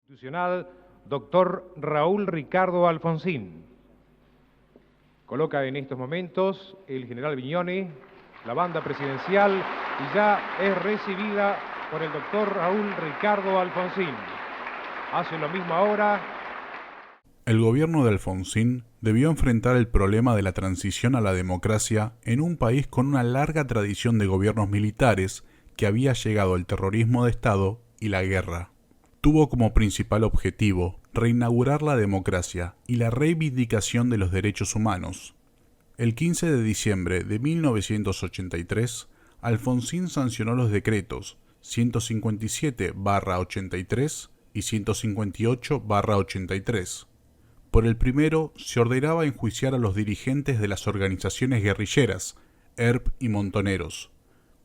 Constitucional, doctor Raúl Ricardo Alfonsín. Coloca en estos momentos el general Viñone, la banda presidencial, y ya es recibida por el doctor Raúl Ricardo Alfonsín. Hace lo mismo ahora. El gobierno de Alfonsín debió enfrentar el problema de la transición a la democracia en un país con una larga tradición de gobiernos militares que había llegado el terrorismo de Estado y la guerra. Tuvo como principal objetivo reinaugurar la democracia y la reivindicación de los derechos humanos. El 15 de diciembre de 1983, Alfonsín sancionó los decretos 157/83 y 158/83. Por el primero, se ordenaba enjuiciar a los dirigentes de las organizaciones guerrilleras, ERP y Montoneros.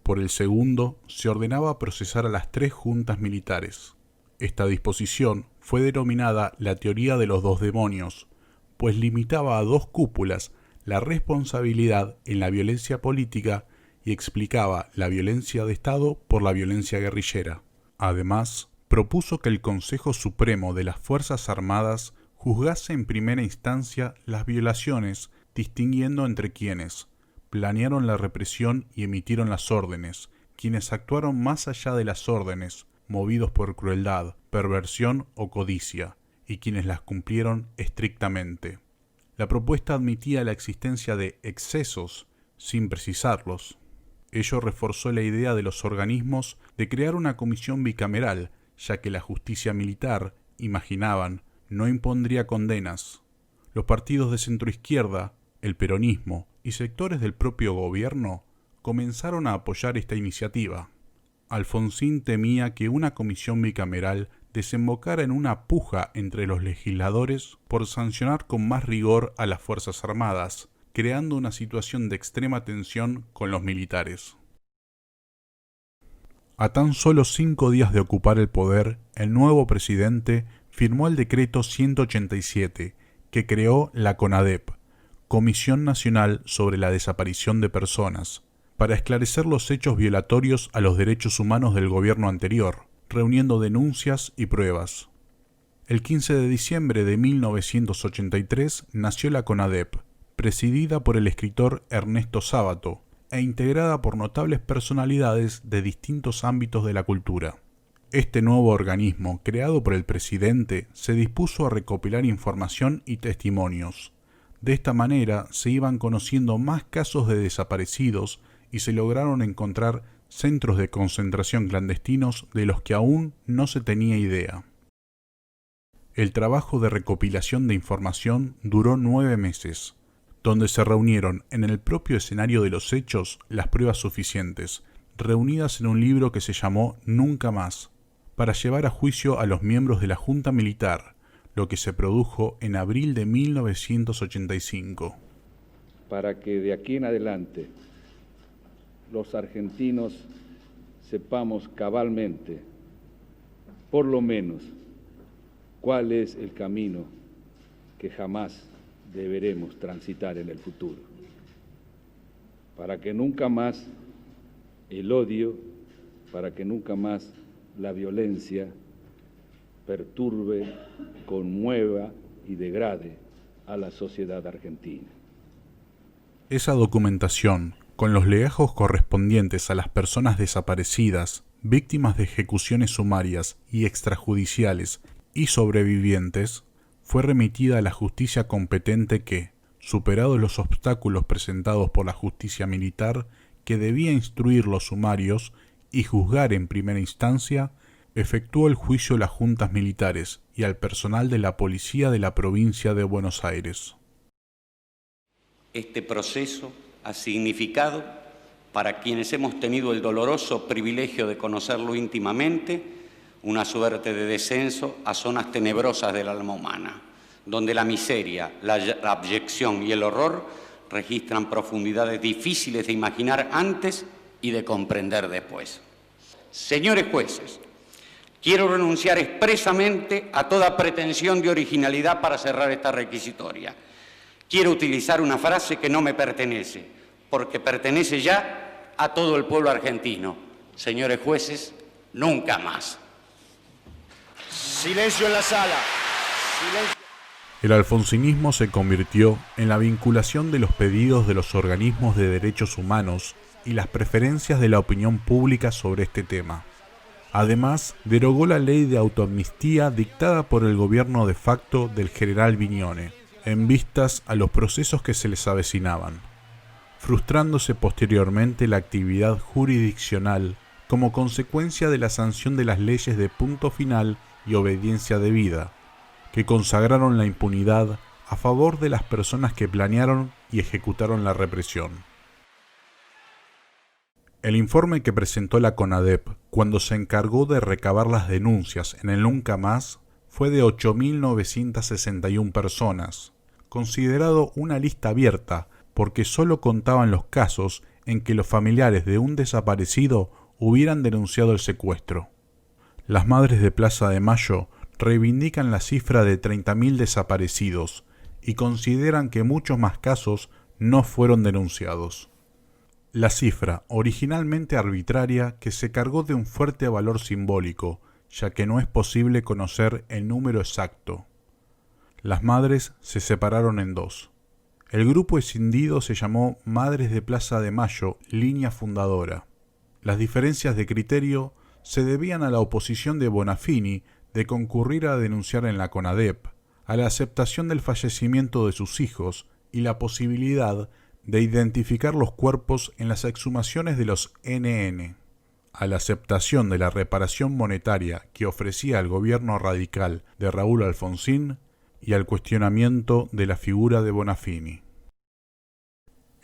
Por el segundo, se ordenaba procesar a las 3 juntas militares. Esta disposición fue denominada la teoría de los 2 demonios, pues limitaba a 2 cúpulas la responsabilidad en la violencia política y explicaba la violencia de Estado por la violencia guerrillera. Además, propuso que el Consejo Supremo de las Fuerzas Armadas juzgase en primera instancia las violaciones, distinguiendo entre quienes planearon la represión y emitieron las órdenes, quienes actuaron más allá de las órdenes, movidos por crueldad, perversión o codicia, y quienes las cumplieron estrictamente. La propuesta admitía la existencia de excesos sin precisarlos. Ello reforzó la idea de los organismos de crear una comisión bicameral, ya que la justicia militar, imaginaban, no impondría condenas. Los partidos de centroizquierda, el peronismo y sectores del propio gobierno comenzaron a apoyar esta iniciativa. Alfonsín temía que una comisión bicameral desembocara en una puja entre los legisladores por sancionar con más rigor a las Fuerzas Armadas, creando una situación de extrema tensión con los militares. A tan solo 5 días de ocupar el poder, el nuevo presidente firmó el decreto 187, que creó la CONADEP, Comisión Nacional sobre la Desaparición de Personas, para esclarecer los hechos violatorios a los derechos humanos del gobierno anterior, reuniendo denuncias y pruebas. El 15 de diciembre de 1983 nació la CONADEP, presidida por el escritor Ernesto Sábato e integrada por notables personalidades de distintos ámbitos de la cultura. Este nuevo organismo, creado por el presidente, se dispuso a recopilar información y testimonios. De esta manera se iban conociendo más casos de desaparecidos y se lograron encontrar centros de concentración clandestinos de los que aún no se tenía idea. El trabajo de recopilación de información duró 9 meses, donde se reunieron en el propio escenario de los hechos las pruebas suficientes, reunidas en un libro que se llamó Nunca Más, para llevar a juicio a los miembros de la Junta Militar, lo que se produjo en abril de 1985. Para que de aquí en adelante los argentinos sepamos cabalmente, por lo menos, cuál es el camino que jamás deberemos transitar en el futuro. Para que nunca más el odio, para que nunca más la violencia perturbe, conmueva y degrade a la sociedad argentina. Esa documentación, con los legajos correspondientes a las personas desaparecidas, víctimas de ejecuciones sumarias y extrajudiciales y sobrevivientes, fue remitida a la justicia competente que, superados los obstáculos presentados por la justicia militar, que debía instruir los sumarios y juzgar en primera instancia, efectuó el juicio a las juntas militares y al personal de la policía de la provincia de Buenos Aires. Este proceso ha significado, para quienes hemos tenido el doloroso privilegio de conocerlo íntimamente, una suerte de descenso a zonas tenebrosas del alma humana, donde la miseria, la abyección y el horror registran profundidades difíciles de imaginar antes y de comprender después. Señores jueces, quiero renunciar expresamente a toda pretensión de originalidad para cerrar esta requisitoria. Quiero utilizar una frase que no me pertenece, porque pertenece ya a todo el pueblo argentino. Señores jueces, nunca más. Silencio en la sala. Silencio. El alfonsinismo se convirtió en la vinculación de los pedidos de los organismos de derechos humanos y las preferencias de la opinión pública sobre este tema. Además, derogó la ley de autoamnistía dictada por el gobierno de facto del general Viñone, en vistas a los procesos que se les avecinaban, frustrándose posteriormente la actividad jurisdiccional como consecuencia de la sanción de las leyes de punto final y obediencia debida, que consagraron la impunidad a favor de las personas que planearon y ejecutaron la represión. El informe que presentó la CONADEP cuando se encargó de recabar las denuncias en el Nunca Más fue de 8.961 personas, considerado una lista abierta porque solo contaban los casos en que los familiares de un desaparecido hubieran denunciado el secuestro. Las madres de Plaza de Mayo reivindican la cifra de 30.000 desaparecidos y consideran que muchos más casos no fueron denunciados. La cifra, originalmente arbitraria, que se cargó de un fuerte valor simbólico, ya que no es posible conocer el número exacto. Las madres se separaron en dos. El grupo escindido se llamó Madres de Plaza de Mayo, línea fundadora. Las diferencias de criterio se debían a la oposición de Bonafini de concurrir a denunciar en la CONADEP, a la aceptación del fallecimiento de sus hijos y la posibilidad de identificar los cuerpos en las exhumaciones de los NN, a la aceptación de la reparación monetaria que ofrecía el gobierno radical de Raúl Alfonsín y al cuestionamiento de la figura de Bonafini.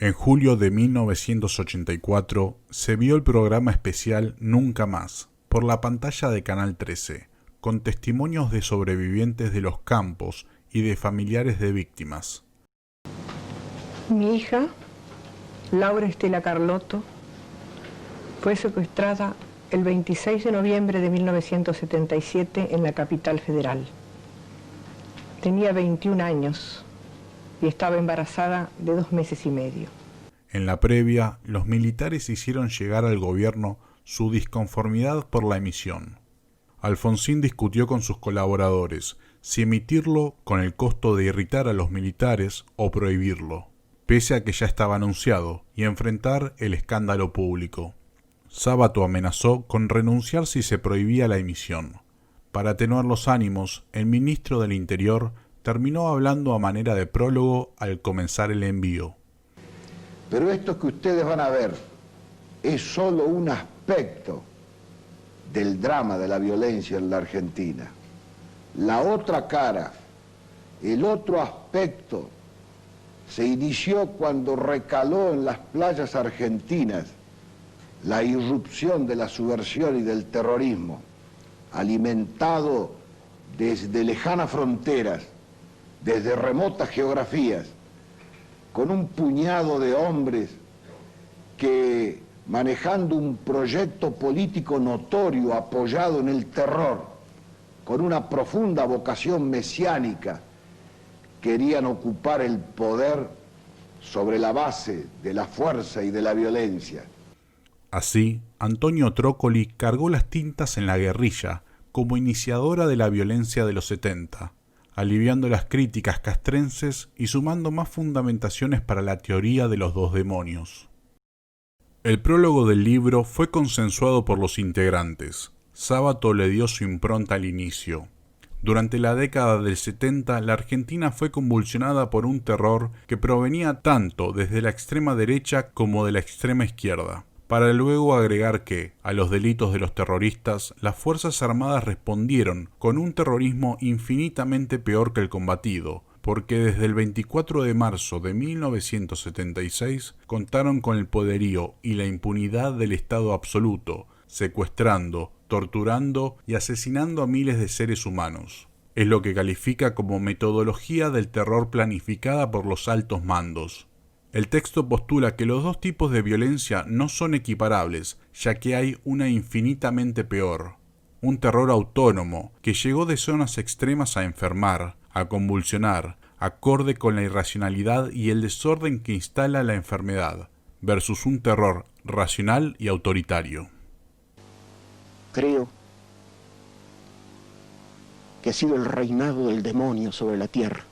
En julio de 1984 se vio el programa especial Nunca Más por la pantalla de Canal 13, con testimonios de sobrevivientes de los campos y de familiares de víctimas. Mi hija, Laura Estela Carlotto, fue secuestrada el 26 de noviembre de 1977 en la capital federal. Tenía 21 años y estaba embarazada de 2 meses y medio. En la previa, los militares hicieron llegar al gobierno su disconformidad por la emisión. Alfonsín discutió con sus colaboradores si emitirlo con el costo de irritar a los militares o prohibirlo, pese a que ya estaba anunciado, y enfrentar el escándalo público. Sábato amenazó con renunciar si se prohibía la emisión. Para atenuar los ánimos, el ministro del Interior terminó hablando a manera de prólogo al comenzar el envío. Pero esto que ustedes van a ver es solo un aspecto del drama de la violencia en la Argentina. La otra cara, el otro aspecto, se inició cuando recaló en las playas argentinas la irrupción de la subversión y del terrorismo, alimentado desde lejanas fronteras, desde remotas geografías, con un puñado de hombres que, manejando un proyecto político notorio apoyado en el terror, con una profunda vocación mesiánica, querían ocupar el poder sobre la base de la fuerza y de la violencia. Así, Antonio Trócoli cargó las tintas en la guerrilla como iniciadora de la violencia de los 70, aliviando las críticas castrenses y sumando más fundamentaciones para la teoría de los dos demonios. El prólogo del libro fue consensuado por los integrantes. Sábato le dio su impronta al inicio. Durante la década del 70, la Argentina fue convulsionada por un terror que provenía tanto desde la extrema derecha como de la extrema izquierda, para luego agregar que, a los delitos de los terroristas, las Fuerzas Armadas respondieron con un terrorismo infinitamente peor que el combatido, porque desde el 24 de marzo de 1976 contaron con el poderío y la impunidad del Estado absoluto, secuestrando, torturando y asesinando a miles de seres humanos. Es lo que califica como metodología del terror planificada por los altos mandos. El texto postula que los dos tipos de violencia no son equiparables, ya que hay una infinitamente peor. Un terror autónomo que llegó de zonas extremas a enfermar, a convulsionar, acorde con la irracionalidad y el desorden que instala la enfermedad, versus un terror racional y autoritario. Creo que ha sido el reinado del demonio sobre la tierra.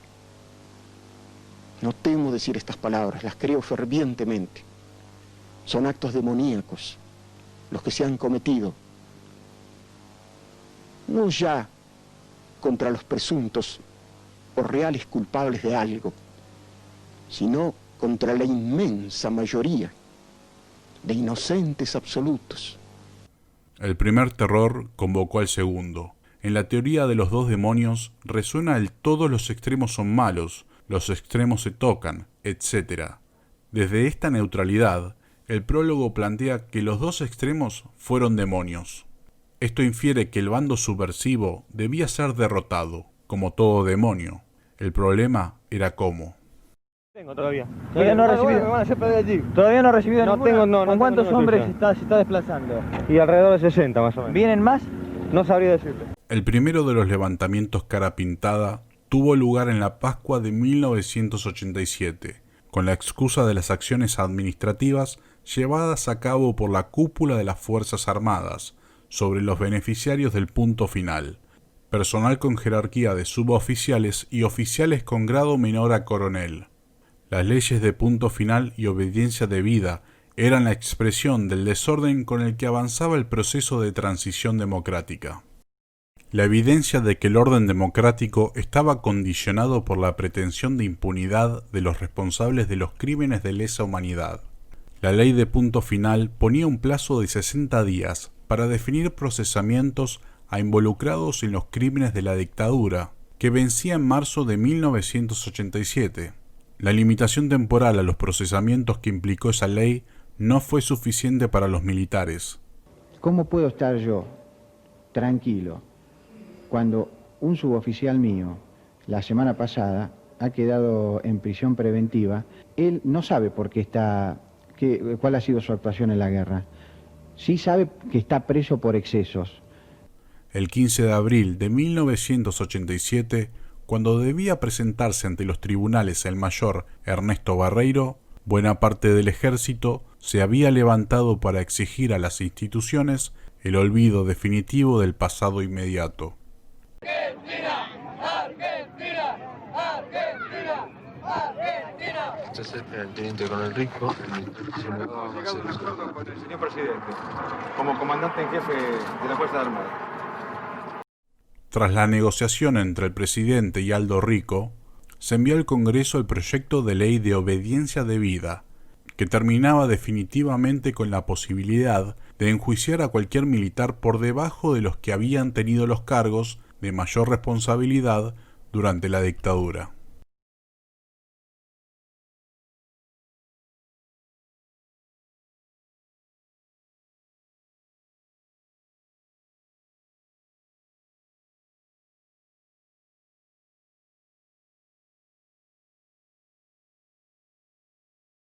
No temo decir estas palabras, las creo fervientemente. Son actos demoníacos los que se han cometido, no ya contra los presuntos o reales culpables de algo, sino contra la inmensa mayoría de inocentes absolutos. El primer terror convocó al segundo. En la teoría de los dos demonios resuena el todos los extremos son malos, los extremos se tocan, etc. Desde esta neutralidad, el prólogo plantea que los dos extremos fueron demonios. Esto infiere que el bando subversivo debía ser derrotado, como todo demonio. El problema era cómo. Todavía no he recibido. Todavía no he recibido ninguna. ¿Con cuántos hombres se está desplazando? Y alrededor de 60 más o menos. ¿Vienen más? No sabría decirte. El primero de los levantamientos cara pintada tuvo lugar en la Pascua de 1987, con la excusa de las acciones administrativas llevadas a cabo por la cúpula de las Fuerzas Armadas sobre los beneficiarios del punto final, personal con jerarquía de suboficiales y oficiales con grado menor a coronel. Las leyes de punto final y obediencia debida eran la expresión del desorden con el que avanzaba el proceso de transición democrática. La evidencia de que el orden democrático estaba condicionado por la pretensión de impunidad de los responsables de los crímenes de lesa humanidad. La ley de punto final ponía un plazo de 60 días para definir procesamientos a involucrados en los crímenes de la dictadura, que vencía en marzo de 1987. La limitación temporal a los procesamientos que implicó esa ley no fue suficiente para los militares. ¿Cómo puedo estar yo tranquilo cuando un suboficial mío la semana pasada ha quedado en prisión preventiva? Él no sabe por qué cuál ha sido su actuación en la guerra. Sí sabe que está preso por excesos. El 15 de abril de 1987, cuando debía presentarse ante los tribunales el mayor Ernesto Barreiro, buena parte del ejército se había levantado para exigir a las instituciones el olvido definitivo del pasado inmediato. ¡Argentina! ¡Argentina! ¡Argentina! ¡Argentina! Se acerca el teniente coronel Rico. Con el señor presidente, como comandante en jefe de la Fuerza Armada. Tras la negociación entre el presidente y Aldo Rico, se envió al Congreso el proyecto de ley de obediencia debida, que terminaba definitivamente con la posibilidad de enjuiciar a cualquier militar por debajo de los que habían tenido los cargos de mayor responsabilidad durante la dictadura.